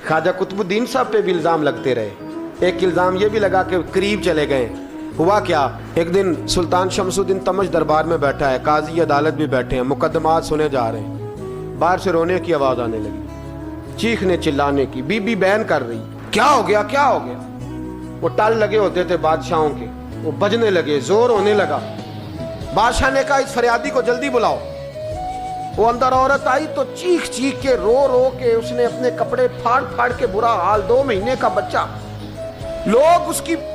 ख्वाजा कुतुबुद्दीन साहब पे भी इल्ज़ाम लगते रहे। एक इल्ज़ाम ये भी लगा कि करीब चले गए। हुआ क्या, एक दिन सुल्तान शमसुद्दीन तमश दरबार में बैठा है, काजी अदालत भी बैठे हैं, मुकदमात सुने जा रहे हैं। बाहर से रोने की आवाज़ आने लगी, चीखने चिल्लाने की। बीबी बयान कर रही, क्या हो गया क्या हो गया। वो टाल लगे होते थे बादशाहों के, वो बजने लगे, जोर होने लगा। बादशाह ने कहा इस फरियादी को जल्दी बुलाओ। वो अंदर औरत आई तो चीख चीख के रो रो के उसने अपने कपड़े फाड़ फाड़ के बुरा हाल, 2 महीने का बच्चा। लोग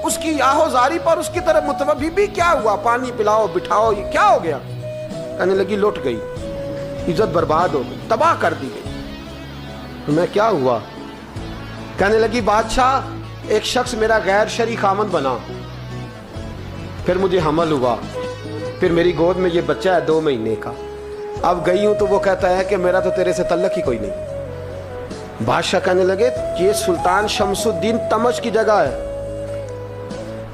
उसकी आहोजारी पर उसकी तरफ मुतवज्जह, बीबी क्या हुआ, पानी पिलाओ बिठाओ, ये क्या हो गया। कहने लगी लुट गई, इज्जत बर्बाद हो गई, तबाह कर दी गई। मैं क्या हुआ। कहने लगी बादशाह एक शख्स मेरा गैर शरई खामन बना, फिर मुझे हमल हुआ, फिर मेरी गोद में ये बच्चा है 2 महीने का। अब गई हूं तो वो कहता है कि मेरा तो तेरे से तल्लक ही कोई नहीं। बादशाह कहने लगे ये सुल्तान शमसुद्दीन तमश की जगह है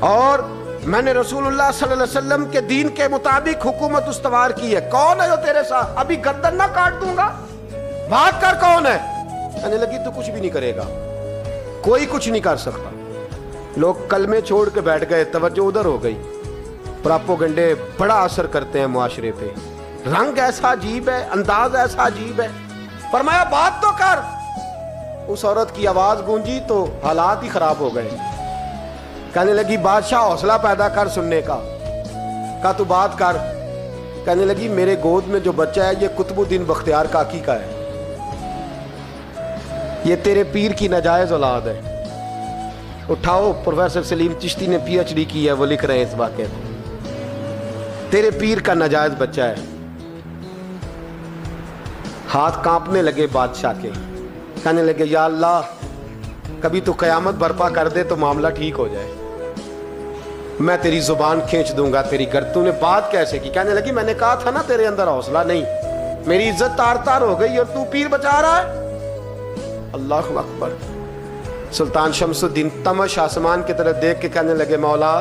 और मैंने रसूलुल्लाह सल्लल्लाहु अलैहि वसल्लम के दीन के मुताबिक हुकूमत उस्तवार की है। कौन है जो तेरे साथ, अभी गर्दन ना काट दूंगा, भाग कर कौन है। कहने लगी तू कुछ भी नहीं करेगा, कोई कुछ नहीं कर सकता। लोग कलमे छोड़ के बैठ गए, तवज्जो उधर हो गई। प्रोपेगेंडे बड़ा असर करते हैं मुआशरे पे। रंग ऐसा अजीब है, अंदाज ऐसा अजीब है। फरमाया बात तो कर। उस औरत की आवाज गूंजी तो हालात ही खराब हो गए। कहने लगी बादशाह हौसला पैदा कर सुनने का। कहा तू बात कर। कहने लगी मेरे गोद में जो बच्चा है ये कुतुबुद्दीन बख्तियार काकी का है, ये तेरे पीर की नाजायज औलाद है। उठाओ, प्रोफेसर सलीम चिश्ती ने PhD की है, वो लिख रहे हैं इस वाक़े को। तेरे पीर का नाजायज बच्चा है। हाथ कांपने लगे बादशाह के। कहने लगे या अल्लाह कभी तो कयामत बर्पा कर दे तो मामला ठीक हो जाए, मैं तेरी जुबान खींच दूंगा तेरी तूने ने बात कैसे की। कहने लगी मैंने कहा था ना तेरे अंदर हौसला नहीं, मेरी इज्जत तार तार हो गई और तू पीर बचा रहा है। अल्लाह अकबर। सुल्तान शमसुद्दीन तमश आसमान की तरफ देख के कहने लगे मौला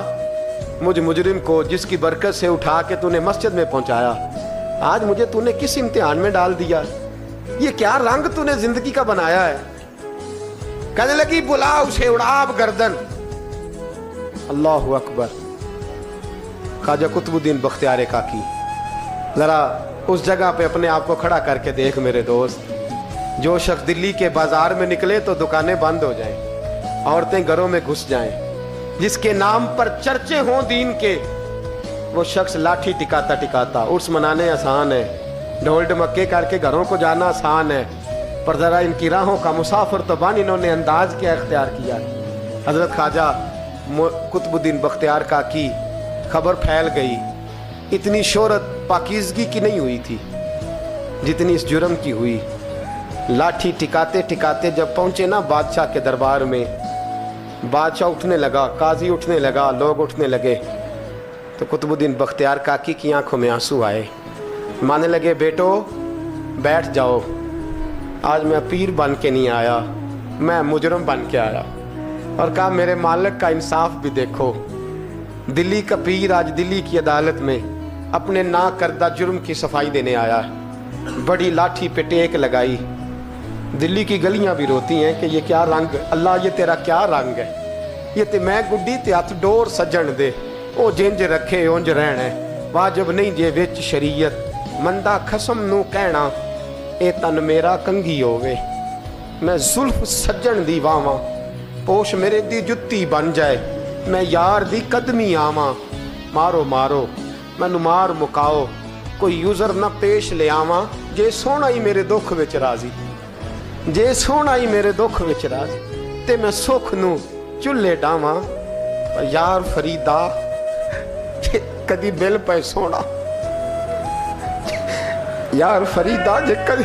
मुझ मुजरिम को जिसकी बरकत से उठा के तूने मस्जिद में पहुंचाया, आज मुझे तूने किस इम्तिहान में डाल दिया, ये क्या रंग तूने जिंदगी का बनाया है। कहने लगी बुला उसे, उड़ाब गर्दन। अल्लाह अकबर। ख्वाजा कुतुबुद्दीन बख्तियार काकी, जरा उस जगह पे अपने आप को खड़ा करके देख मेरे दोस्त। जो शख्स दिल्ली के बाजार में निकले तो दुकानें बंद हो जाएं, औरतें घरों में घुस जाएं, जिसके नाम पर चर्चे हों दीन के, वो शख्स लाठी टिकाता टिकाता। उर्स मनाने आसान है, ढोल ढमक्के करके घरों को जाना आसान है, पर ज़रा इनकी राहों का मुसाफिर तो बन इन्होंने अंदाज क्या इख्तियार किया। हज़रत ख्वाजा कुतुबुद्दीन बख्तियार काकी, खबर फैल गई। इतनी शोहरत पाकीज़गी की नहीं हुई थी जितनी इस जुर्म की हुई। लाठी टिकाते टिकाते जब पहुंचे ना बादशाह के दरबार में, बादशाह उठने लगा, काजी उठने लगा, लोग उठने लगे, तो कुतुबुद्दीन बख्तियार काकी की आंखों में आंसू आए। माने लगे बेटो बैठ जाओ, आज मैं पीर बन के नहीं आया, मैं मुजरम बन के आया। और कहा मेरे मालिक का इंसाफ भी देखो, दिल्ली का पीर आज दिल्ली की अदालत में अपने ना करदा जुर्म की सफाई देने आया। बड़ी लाठी पे टेक लगाई। दिल्ली की गलियां भी रोती हैं कि ये क्या रंग, अल्लाह ये तेरा क्या रंग है, ये ते मैं गुड्डी ते हथ डोर सजन दे, ओ जिंज रखे उंज रहना, वाजिब नहीं जे विच शरीयत, मंदा खसम नू कहना ए तन मेरा कंघी होवे, मैं जुल्फ सज्जन दी वावां, पोश मेरे दी जुत्ती बन जाए, मैं यार दी कदमी आवां, मारो मारो मैनू मार मुकाओ, कोई यूजर ना पेश ले आवां, जे सोहना ही मेरे दुख विच राजी, जे सोहना ही मेरे दुख विच राजी, ते मैं सुख नू चुल्हे डावां, यार फरीदा कदी बिल पे सोना, यार फरीदा जे कदी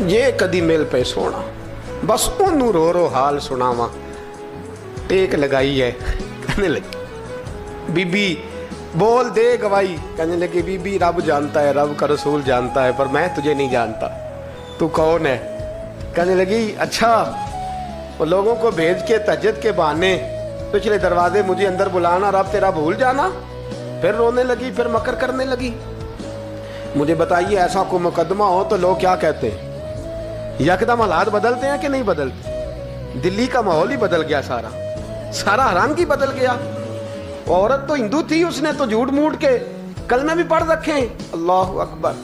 ये कदी मिल पे सोना, बस ओनू रो रो हाल सुनावा। टेक लगाई है। कहने लगी बीबी बोल दे गवाही। कहने लगी बीबी रब जानता है, रब का रसूल जानता है, पर मैं तुझे नहीं जानता, तू कौन है। कहने लगी अच्छा, वो लोगों को भेज के तहज्जुद के बहाने पिछले दरवाजे मुझे अंदर बुलाना, रब तेरा भूल जाना। फिर रोने लगी, फिर मकर करने लगी। मुझे बताइए ऐसा कोई मुकदमा हो तो लोग क्या कहते हैं? यकदम हालात बदलते हैं कि नहीं बदलते? दिल्ली का माहौल ही बदल गया, सारा हराम की बदल गया। औरत तो हिंदू थी, उसने तो झूठ मूठ के कलमे भी पढ़ रखे हैं। अल्लाह अकबर।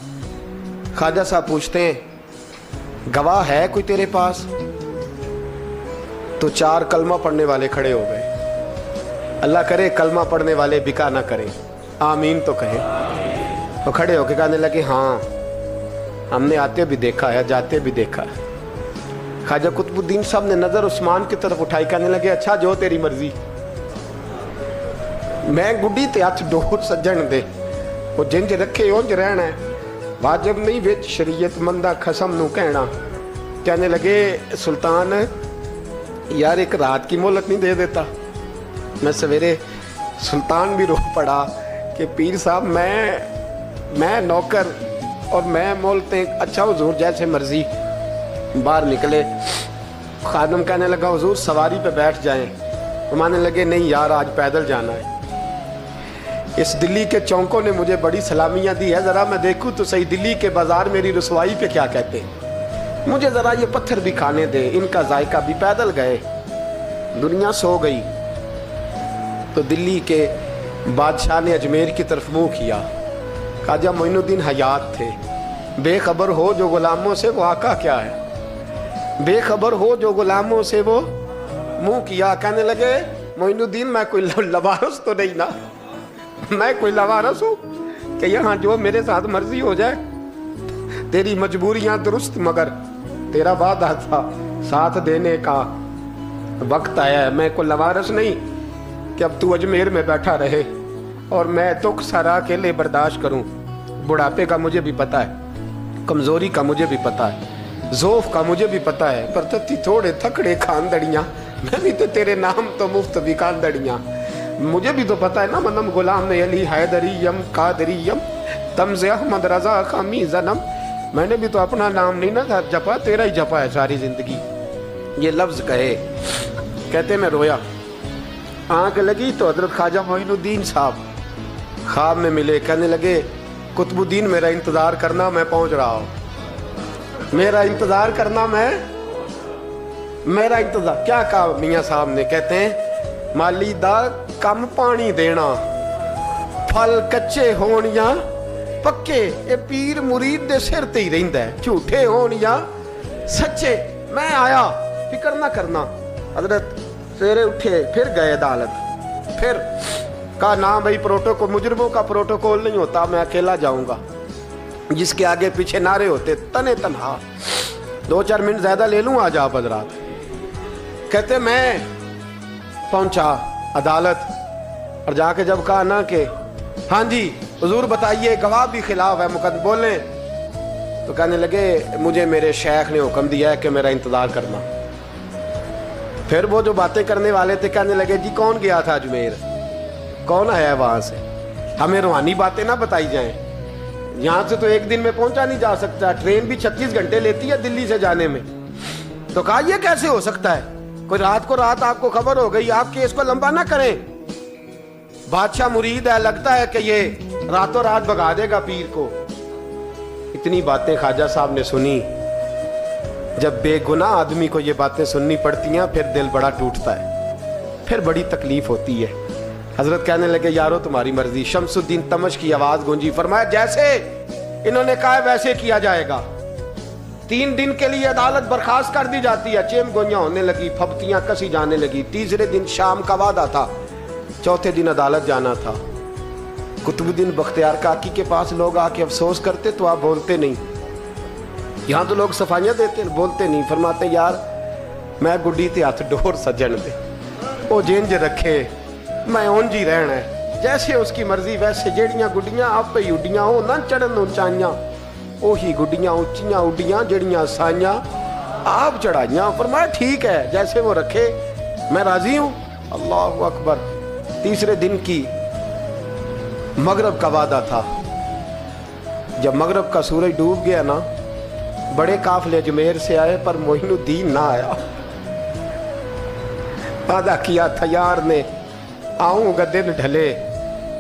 ख्वाजा साहब पूछते हैं गवाह है कोई तेरे पास? तो 4 कलमा पढ़ने वाले खड़े हो गए। अल्लाह करे कलमा पढ़ने वाले बिका ना करें, आमीन तो कहें। तो खड़े होके कहने लगे हाँ, हमने आते भी देखा है, जाते भी देखा है। ख्वाजा कुतुबुद्दीन साहब ने नजर उस्मान की तरफ उठाई, कहने लगे अच्छा जो तेरी मर्जी। मैं गुड्डी ते हथ डोर सज्जन दे, वो जिंज रखे उंज रहना है, वाजिब नहीं विच शरीयत मंदा खसम नू कहना। कहने लगे सुल्तान यार एक रात की मोहलत नहीं दे देता? मैं सवेरे सुल्तान भी रो पड़ा कि पीर साहब मैं नौकर और मैं मोलते। अच्छा हुजूर जैसे मर्जी। बाहर निकले, खादम कहने लगा हुजूर सवारी पे बैठ जाएं। तो मानने लगे नहीं यार आज पैदल जाना है। इस दिल्ली के चौंकों ने मुझे बड़ी सलामियां दी है, ज़रा मैं देखूं तो सही दिल्ली के बाजार मेरी रसवाई पे क्या कहते हैं। मुझे ज़रा ये पत्थर भी खाने दे, इनका जायका भी। पैदल गए, दुनिया सो गई तो दिल्ली के बादशाह ने अजमेर की तरफ मुंह किया। ख्वाजा मोइनुद्दीन हयात थे। बेखबर हो जो गुलामों से वो आका क्या है, बेखबर हो जो गुलामों से वो मुंह किया। कहने लगे मोइनुद्दीन मैं कोई लवारस तो नहीं ना, मैं कोई लवारस हूँ कि यहाँ जो मेरे साथ मर्जी हो जाए? तेरी मजबूरियाँ दुरुस्त, मगर तेरा वादा था साथ देने का, वक्त आया है। मैं कोई लवारस नहीं कि अब तू अजमेर में बैठा रहे और मैं दुख सारा अकेले बर्दाश्त करूं। बुढ़ापे का मुझे भी पता है, कमजोरी का मुझे भी पता है, ज़ौफ का मुझे भी पता है, पर तत्ती थोड़े थकड़े खानदड़ियाँ, मैं भी तो तेरे नाम तो मुफ्त भी खानदड़ियाँ। मुझे भी तो पता है ना मनम गुलाम ने अली हैदरियम कादरियम तमज़े अहमद रजा खामी जन्म। मैंने भी तो अपना नाम नहीं ना जपा, तेरा ही जपा है सारी जिंदगी। ये लफ्ज़ कहे, कहते मैं रोया। आँख लगी तो हजरत ख्वाजा मोइनुद्दीन साहब ख्वाब में मिले। कहने लगे कुतुबुद्दीन मेरा इंतज़ार करना, मैं पहुँच रहा हूँ। मेरा इंतज़ार करना, मेरा इंतज़ार। क्या कहा मियाँ साहब ने? कहते हैं माली दा कम पानी देना, फल कच्चे होण या पक्के, ये पीर मुरीद दे सिर ते ही रहिंदा है, झूठे होण या सच्चे। मैं आया, फिक्र ना करना। हजरत सवेरे उठे, फिर गए अदालत। फिर कहा ना भाई प्रोटोकॉल, मुजरिमों का प्रोटोकॉल नहीं होता, मैं अकेला जाऊंगा। जिसके आगे पीछे नारे होते तने तनहा। 2-4 मिनट ज्यादा ले लूं आज आप हजरात। कहते मैं पहुंचा अदालत और जाके जब कहा ना कि हाँ जी हुजूर बताइए गवाह भी खिलाफ है, मुकदमा बोले, तो कहने लगे मुझे मेरे शेख ने हुक्म दिया है कि मेरा इंतजार करना। फिर वो जो बातें करने वाले थे कहने लगे जी कौन गया था अजमेर, कौन आया है वहां से, हमें रूहानी बातें ना बताई जाएं। यहाँ से तो एक दिन में पहुंचा नहीं जा सकता, ट्रेन भी 36 घंटे लेती है दिल्ली से जाने में। तो कहा यह कैसे हो सकता है, कोई रात को रात आपको खबर हो गई, आप केस को लंबा ना करें। बादशाह मुरीद है, लगता है कि ये रातों रात भगा देगा पीर को। इतनी बातें ख्वाजा साहब ने सुनी। जब बेगुनाह आदमी को ये बातें सुननी पड़ती हैं फिर दिल बड़ा टूटता है, फिर बड़ी तकलीफ होती है। हजरत कहने लगे यारो तुम्हारी मर्जी। शमसुद्दीन तमश की आवाज गूंजी, फरमाया जैसे इन्होंने कहा वैसे किया जाएगा। 3 दिन के लिए अदालत बर्खास्त कर दी जाती है। चेम गोइयां होने लगी, फबतियां कसी जाने लगी। तीसरे दिन शाम का वादा था, चौथे दिन अदालत जाना था। कुतुबुद्दीन बख्तियार काकी के पास लोग आके अफसोस करते तो आप बोलते नहीं। यहाँ तो लोग सफाइयाँ देते बोलते नहीं। फरमाते यार मैं गुड्डी ते हथ डोर सज्जन दे, वो जिंज रखे मैं उंज ही रहना है, जैसे उसकी मर्जी वैसे। जेड़ियां गुड्डियां आप ही उड्डियां हो ना चढ़न उचाइयां, ओही गुड्डियां उच्चियां उड्डियां जड़ियां साइयां आप चढ़ाइयां। फरमाया ठीक है जैसे वो रखे मैं राजी हूँ। अल्लाह अकबर। तीसरे दिन की मगरब का वादा था। जब मगरब का सूरज डूब गया ना, बड़े काफले अजमेर से आए पर मोइनुद्दीन ना आया। वादा किया था यार ने, आऊंगा दिन ढले।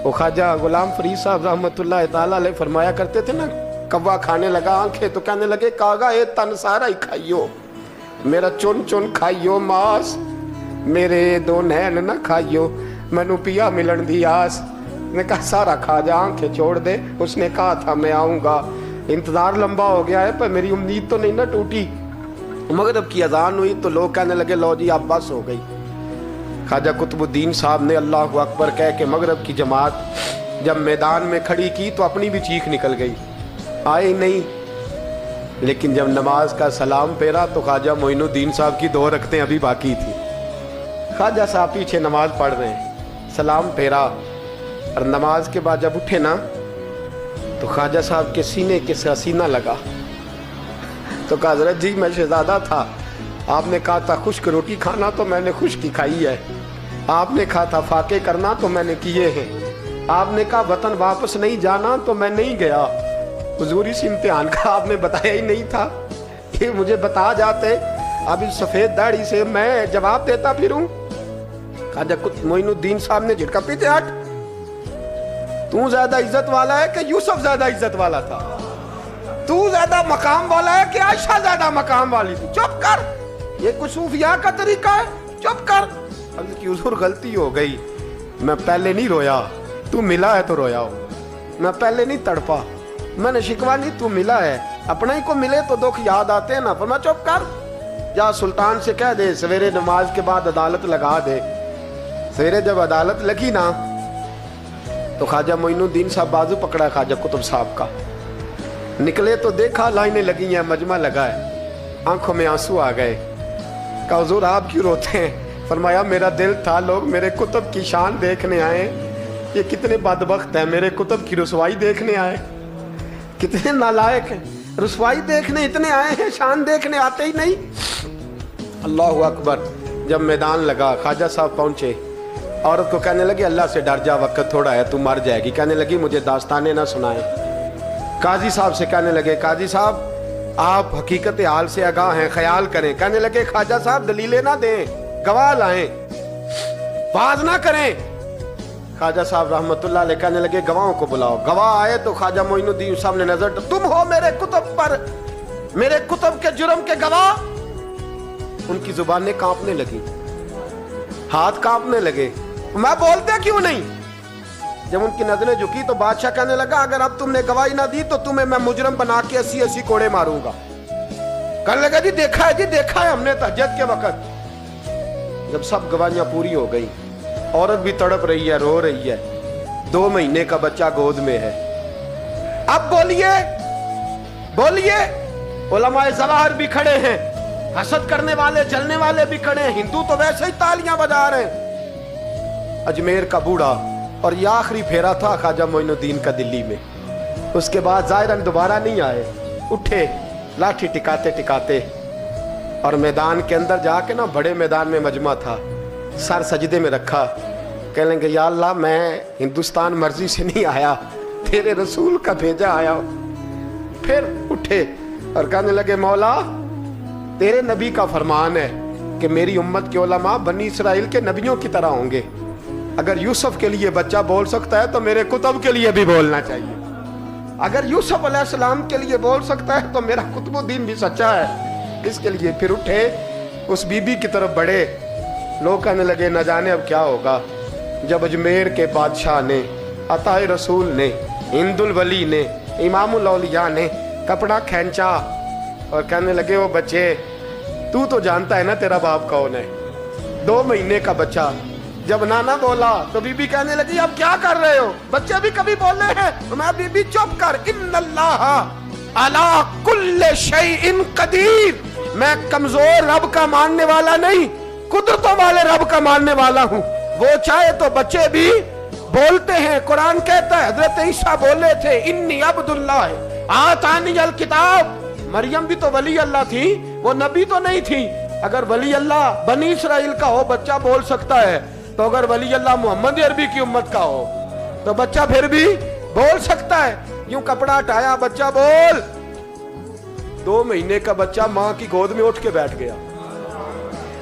वो ख्वाजा गुलाम फरीद साहब रहमतुल्लाह ताला अलैह फरमाया करते थे ना, कौवा खाने लगा आंखें तो कहने लगे कागा ये तन सारा ही खाइयो, मेरा चुन चुन खाइयो मास, मेरे दो नैन ना खाइयो, मैनू पिया मिलन दी आस। ने कहा सारा खा जा, आंखें छोड़ दे। उसने कहा था मैं आऊँगा, इंतज़ार लंबा हो गया है पर मेरी उम्मीद तो नहीं ना टूटी। मगरिब की अजान हुई तो लोग कहने लगे लो जी अब बस हो गई। ख्वाजा कुतुबुद्दीन साहब ने अल्लाहु अकबर कह के मगरिब की जमात जब मैदान में खड़ी की तो अपनी भी चीख निकल गई, आए नहीं। लेकिन जब नमाज का सलाम फेरा तो ख्वाजा मोइनुद्दीन साहब की 2 रकतें अभी बाकी थी। ख्वाजा साहब पीछे नमाज पढ़ रहे हैं, सलाम फेरा और नमाज के बाद जब उठे ना तो ख्वाजा साहब के सीने के साथ सीना लगा। तो कहा हज़रत जी मैं शहजादा था, आपने कहा था खुश्क रोटी खाना तो मैंने खुश्क की खाई है, आपने कहा था फाके करना तो मैंने किए हैं, आपने कहा वतन वापस नहीं जाना तो मैं नहीं गया। हुजूर इस इम्तिहान का आपने बताया ही नहीं था कि मुझे बता जाते, अब इस सफ़ेद दाढ़ी से मैं जवाब देता फिरूं। ख्वाजा मोइनुद्दीन साहब ने झटका, पीछे हट, तू ज्यादा इज्जत वाला है कि यूसुफ ज्यादा इज्जत वाला था? तू ज्यादा मकाम वाला है कि आयशा ज्यादा मकाम वाली थी? चुप कर, ये कुछ सूफिया का तरीका है, चुप कर। अब की हुजूर गलती हो गई, मैं पहले नहीं रोया, तू मिला है तो रोया हो, मैं पहले नहीं तड़पा, मैंने शिकवा नहीं, तू मिला है, अपने ही को मिले तो दुख याद आते हैं ना। पर मैं चुप कर, जा सुल्तान से कह दे सवेरे नमाज के बाद अदालत लगा दे। सवेरे जब अदालत लगी ना तो ख्वाजा मोइनुद्दीन साहब बाजू पकड़ा ख्वाजा कुतुब साहब का, निकले तो देखा लाइनें लगी हैं, मजमा लगा है, आंखों में आंसू आ गए। कहा हुजूर आप क्यों रोते हैं? फरमाया मेरा दिल था लोग मेरे कुतुब की शान देखने आए, ये कितने बदबख्त हैं, मेरे कुतुब की रुसवाई देखने आए, कितने नालायक हैं, रुसवाई देखने इतने आए हैं, शान देखने आते ही नहीं। अल्लाहु अकबर। जब मैदान लगा ख्वाजा साहब पहुंचे, औरत को कहने लगी अल्लाह से डर जा, वक्त थोड़ा है, तू मर जाएगी। कहने लगी मुझे दास्ताने ना सुनाए। काजी साहब से कहने लगे काजी साहब आप हकीकत हाल से आगाह हैं, ख्याल करें। कहने लगे ख्वाजा साहब दलीलें ना दें, गवाह लाएं, बाज ना करें। ख्वाजा साहब रहमतुल्लाह अलैह कहने लगे गवाहों को बुलाओ। गवाह आए तो ख्वाजा मोइनुद्दीन साहब ने नजर, तुम हो मेरे कुतुब पर, मेरे कुतुब के जुर्म के गवाह। उनकी जुबानें कांपने लगी, हाथ कांपने लगे, मैं बोलते क्यों नहीं? जब उनकी नजरें झुकी तो बादशाह कहने लगा अगर अब तुमने गवाही ना दी तो तुम्हें मैं मुजरम बना के 80-80 कोड़े मारूंगा। कहने लगा जी देखा है, जी देखा है हमने तहज्जुद के वक्त। जब सब गवाहियां पूरी हो गई, औरत भी तड़प रही है, रो रही है, 2 महीने का बच्चा गोद में है। अब बोलिए बोलिए, उलमाए ज़वाहिर भी खड़े हैं, हसद करने वाले जलने वाले भी खड़े हैं, हिंदू तो वैसे ही तालियां बजा रहे हैं। अजमेर का बूढ़ा, और ये आखिरी फेरा था ख्वाजा मोइनुद्दीन का दिल्ली में। उसके बाद ज़ाहिरन दोबारा नहीं आए, उठे लाठी टिकाते टिकाते और मैदान के अंदर जाके ना, बड़े मैदान में मजमा था, सर सजदे में रखा, कह लेंगे या अल्लाह मैं हिंदुस्तान मर्जी से नहीं आया, तेरे रसूल का भेजा आया। फिर उठे और कहने लगे मौला तेरे नबी का फरमान है कि मेरी उम्मत के उलमा बनी इसराइल के नबियों की तरह होंगे। अगर यूसुफ के लिए बच्चा बोल सकता है तो मेरे कुतुब के लिए भी बोलना चाहिए। अगर यूसुफ अलैहिस्सलाम के लिए बोल सकता है तो मेरा कुतुबुद्दीन भी सच्चा है। इसके लिए फिर उठे, उस बीबी की तरफ बढ़े। लोग कहने लगे न जाने अब क्या होगा। जब अजमेर के बादशाह ने, अताए रसूल ने, हिंदुल वली ने, इमामुल औलिया ने कपड़ा खींचा और कहने लगे वो बच्चे तू तो जानता है ना तेरा बाप कौन है। 2 महीने का बच्चा जब नाना बोला तो बीबी कहने लगी अब क्या कर रहे हो, बच्चे भी कभी बोल रहे हैं। तो मैं बीबी चुप कर, इन्नल्लाह अला कुल्ले शैइन कदीर, मैं कमजोर रब का मानने वाला नहीं, कुदरतों वाले रब का मानने वाला हूँ। वो चाहे तो बच्चे भी बोलते हैं। कुरान कहता है हजरत ईसा बोले थे इन्नी अब्दुल्लाह आतानी अल किताब। मरियम भी तो वली अल्लाह थी, वो नबी तो नहीं थी। अगर वली अल्लाह बनी इसराइल का हो बच्चा बोल सकता है, तो अगर वली अल्लाह मोहम्मद अरबी की उम्मत का हो तो बच्चा फिर भी बोल सकता है। यूं कपड़ा हटाया, बच्चा बोल। 2 महीने का बच्चा माँ की गोद में उठ के बैठ गया।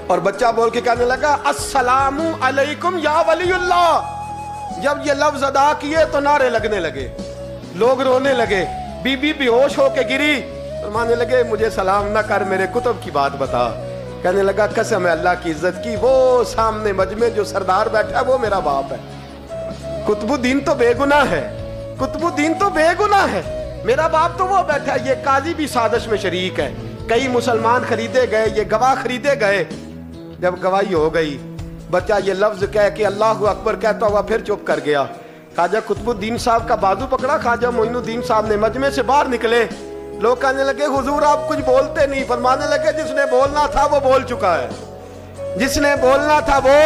اور بچہ بول کے کہنے لگا السلام علیکم یا ولی اللہ. جب یہ لفظ ادا کیے تو نعرے لگنے لگے, لوگ رونے لگے, بی بی بے ہوش ہو کے گری. فرمانے لگے مجھے سلام نہ کر, میرے کتب کی بات بتا. کہنے لگا قسم ہے اللہ کی عزت کی, وہ سامنے مجمع جو سردار بیٹھا ہے وہ میرا باپ ہے. قطب الدین تو بے گناہ ہے, قطب الدین تو بے گناہ ہے, میرا باپ تو وہ بیٹھا ہے. یہ قاضی بھی سازش میں شریک ہے. کئی مسلمان خریدے گئے, یہ گواہ خریدے گئے. جب گواہی ہو گئی, بچہ یہ لفظ کہہ کے اللہ اکبر کہتا ہوا پھر چپ کر گیا. خواجہ قطب الدین صاحب کا بازو پکڑا, خواجہ معین الدین صاحب نے مجمع سے باہر نکلے. لوگ کہنے لگے حضور آپ کچھ بولتے نہیں. فرمانے لگے جس نے بولنا تھا وہ بول چکا ہے, جس نے بولنا تھا وہ,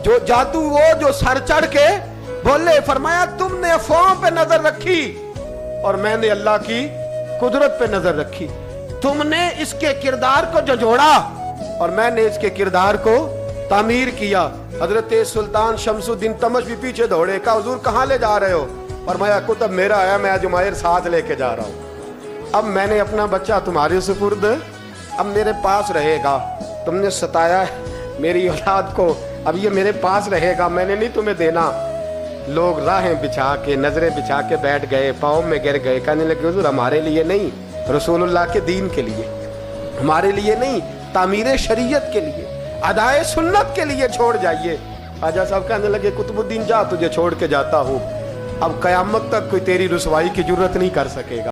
جو جادو وہ جو سر چڑھ کے بولے. فرمایا تم نے افواہوں پہ نظر رکھی اور میں نے اللہ کی قدرت پہ نظر رکھی. تم نے اس کے کردار کو جھنجھوڑا اور میں نے اس کے کردار کو تعمیر کیا. حضرت سلطان شمس الدین تمش بھی پیچھے دوڑے, کہا حضور کہاں لے جا رہے ہو؟ فرمایا کتب میرا ہے, میں جماہیر ساتھ لے کے جا رہا ہوں. اب میں نے اپنا بچہ تمہارے سپرد, اب میرے پاس رہے گا. تم نے ستایا میری اولاد کو, اب یہ میرے پاس رہے گا, میں نے نہیں تمہیں دینا. لوگ راہیں بچھا کے, نظریں بچھا کے بیٹھ گئے, پاؤں میں گر گئے. کہنے لگے حضور ہمارے لیے نہیں, رسول اللہ کے دین کے لیے, ہمارے لیے نہیں, تعمیر شریعت کے لیے, ادائے سنت کے لیے چھوڑ جائیے. خواجہ صاحب کہنے لگے قطب الدین جا, تجھے چھوڑ کے جاتا ہوں, اب قیامت تک کوئی تیری رسوائی کی جرت نہیں کر سکے گا.